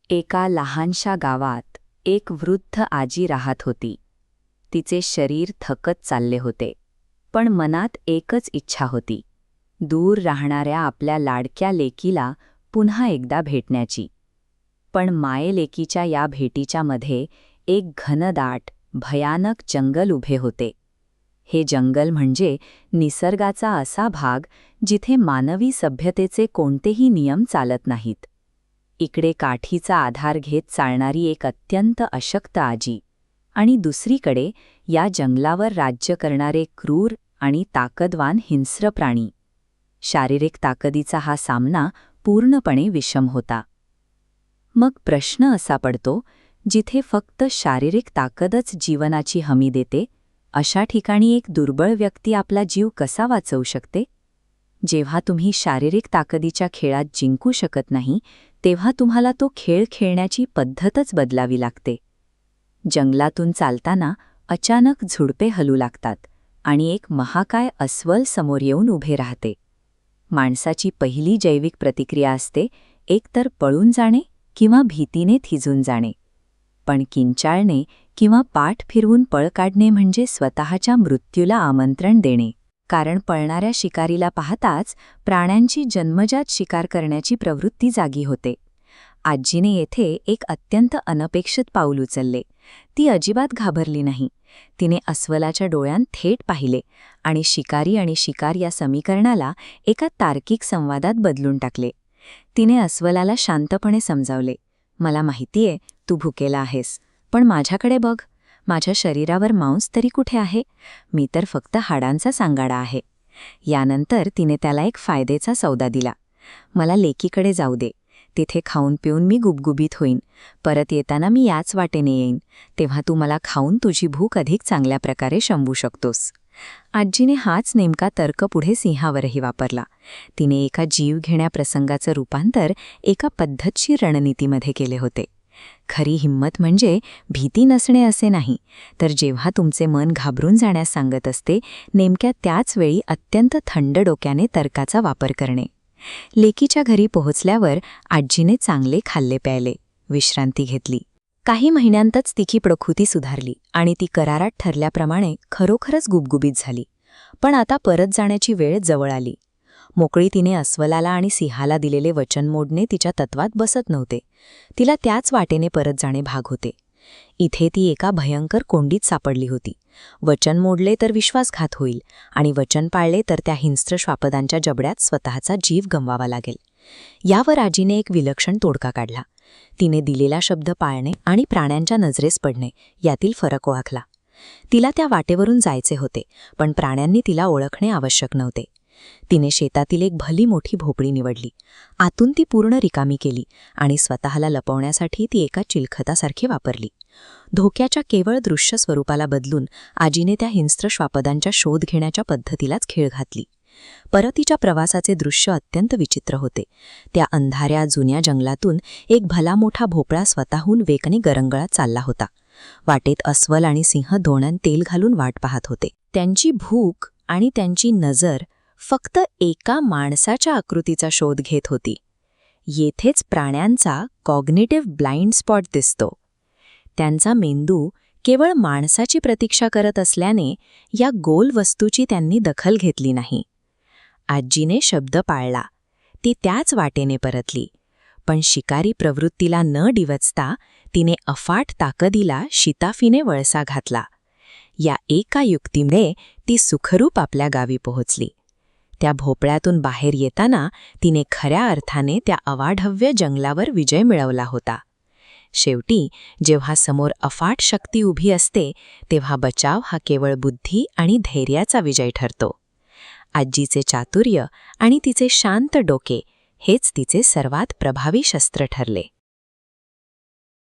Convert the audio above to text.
एका लहानशा गावात एक वृद्ध आजी राहत होती. तिचे शरीर थकत चालले होते, पण मनात एकच इच्छा होती, दूर राहणाऱ्या आपल्या लाडक्या लेकीला पुन्हा एकदा भेटण्याची. पण मायेलेकीच्या या भेटीच्या मध्ये एक घनदाट, भयानक जंगल उभे होते. हे जंगल म्हणजे निसर्गाचा असा भाग जिथे मानवी सभ्यतेचे कोणतेही नियम चालत नाहीत. इकडे काठीचा आधार घेत चालणारी एक अत्यंत अशक्त आजी, आणि दुसरीकडे या जंगलावर राज्य करणारे क्रूर आणि ताकदवान हिंस्र प्राणी. शारीरिक ताकदीचा हा सामना पूर्णपणे विषम होता. मग प्रश्न असा पडतो, जिथे फक्त शारीरिक ताकदच जीवनाची हमी देते, अशा ठिकाणी एक दुर्बळ व्यक्ती आपला जीव कसा वाचवू शकते? जेव्हा तुम्ही शारीरिक ताकदीच्या खेळात जिंकू शकत नाही, तेव्हा तुम्हाला तो खेळ खेळण्याची पद्धतच बदलावी लागते. जंगलातून चालताना अचानक झुडपे हलू लागतात आणि एक महाकाय अस्वल समोर येऊन उभे राहते. माणसाची पहिली जैविक प्रतिक्रिया असते एकतर पळून जाणे किंवा भीतीने थिजून जाणे. पण किंचाळणे किंवा पाठ फिरवून पळ काढणे म्हणजे स्वतःच्या मृत्यूला आमंत्रण देणे. कारण पळणाऱ्या शिकारीला पाहताच प्राण्यांची जन्मजात शिकार करण्याची प्रवृत्ती जागी होते. आजीने येथे एक अत्यंत अनपेक्षित पाऊल उचलले. ती अजिबात घाबरली नाही. तिने अस्वलाच्या डोळ्यांत थेट पाहिले आणि शिकारी आणि शिकार या समीकरणाला एका तार्किक संवादात बदलून टाकले. तिने अस्वलाला शांतपणे समजावले, मला माहितीये तू भुकेला आहेस, पण माझ्याकडे बघ, माझ्या शरीरावर मांस तरी कुठे आहे? मी तर फक्त हाडांचा सांगाडा आहे. यानंतर तिने त्याला एक फायदेचा सौदा दिला. मला लेकीकडे जाऊ दे. तिथे खाऊन पिऊन मी गुबगुबीत होईन. परत येताना मी याच वाटेने येईन. तेव्हा तू मला खाऊन तुझी भूक अधिक चांगल्या प्रकारे शमवू शकतोस. आजीने हाच नेमका तर्क पुढे सिंहावरही वापरला. तिने एका जीव घेण्या प्रसंगाचं रूपांतर एका पद्धतशीर रणनीतीमध्ये केले होते. खरी हिंमत म्हणजे भीती नसणे असे नाही, तर जेव्हा तुमचे मन घाबरून जाण्यास सांगत असते, नेमक्या त्याच वेळी अत्यंत थंड डोक्याने तर्काचा वापर करणे. लेकीच्या घरी पोहोचल्यावर आजीने चांगले खाल्ले प्यायले, विश्रांती घेतली. काही महिन्यांतच तिची प्रकृती सुधारली आणि ती करारात ठरल्याप्रमाणे खरोखरच गुबगुबीत झाली. पण आता परत जाण्याची वेळ जवळ आली. मोकळी तिने अस्वलाला आणि सिंहाला दिलेले वचन मोडणे तिच्या तत्वात बसत नव्हते. तिला त्याच वाटेने परत जाणे भाग होते. इथे ती एका भयंकर कोंडीत सापडली होती. वचन मोडले तर विश्वासघात होईल आणि वचन पाळले तर त्या हिंस्र श्वापदांच्या जबड्यात स्वतःचा जीव गमवावा लागेल. यावर आजीने एक विलक्षण तोडगा काढला. तिने दिलेला शब्द पाळणे आणि प्राण्यांच्या नजरेस पडणे यातील फरक ओळखला. तिला त्या वाटेवरून जायचे होते, पण प्राण्यांनी तिला ओळखणे आवश्यक नव्हते. तिने शेतातील एक भली मोठी भोपळी निवडली. आतून ती पूर्ण रिकामी केली आणि स्वतःला लपवण्यासाठी ती एका चिलखतासारखी वापरली. धोक्याच्या केवळ दृश्य स्वरूपाला बदलून आजीने त्या हिंस्र श्वापदांच्या शोध घेण्याच्या पद्धतीलाच खीळ घातली. परतीच्या प्रवासाचे दृश्य अत्यंत विचित्र होते. त्या अंधाऱ्या जुन्या जंगलातून एक भला मोठा भोपळा स्वतःहून वेगाने गरंगळत चालला होता. वाटेत अस्वल आणि सिंह दोणांत तेल घालून वाट पाहत होते. त्यांची भूक आणि त्यांची नजर फक्त एका माणसाच्या आकृतीचा शोध घेत होती. येथेच प्राण्यांचा कॉग्निटिव्ह ब्लाइंड स्पॉट दिसतो. त्यांचा मेंदू केवळ माणसाची प्रतीक्षा करत असल्याने या गोल वस्तूची त्यांनी दखल घेतली नाही. आजीने शब्द पाळला. ती त्याच वाटेने परतली. पण शिकारी प्रवृत्तीला न डिवचता तिने अफाट ताकदीला शिताफीने वळसा घातला. या एका युक्तीमुळे ती सुखरूप आपल्या गावी पोहोचली. त्या भोपळ्यातून बाहेर येताना तिने खऱ्या अर्थाने त्या अवाढव्य जंगलावर विजय मिळवला होता. शेवटी जेव्हा समोर अफाट शक्ती उभी असते, तेव्हा बचाव हा केवळ बुद्धी आणि धैर्याचा विजय ठरतो. आजीचे चातुर्य आणि तिचे शांत डोके हेच तिचे सर्वात प्रभावी शस्त्र ठरले.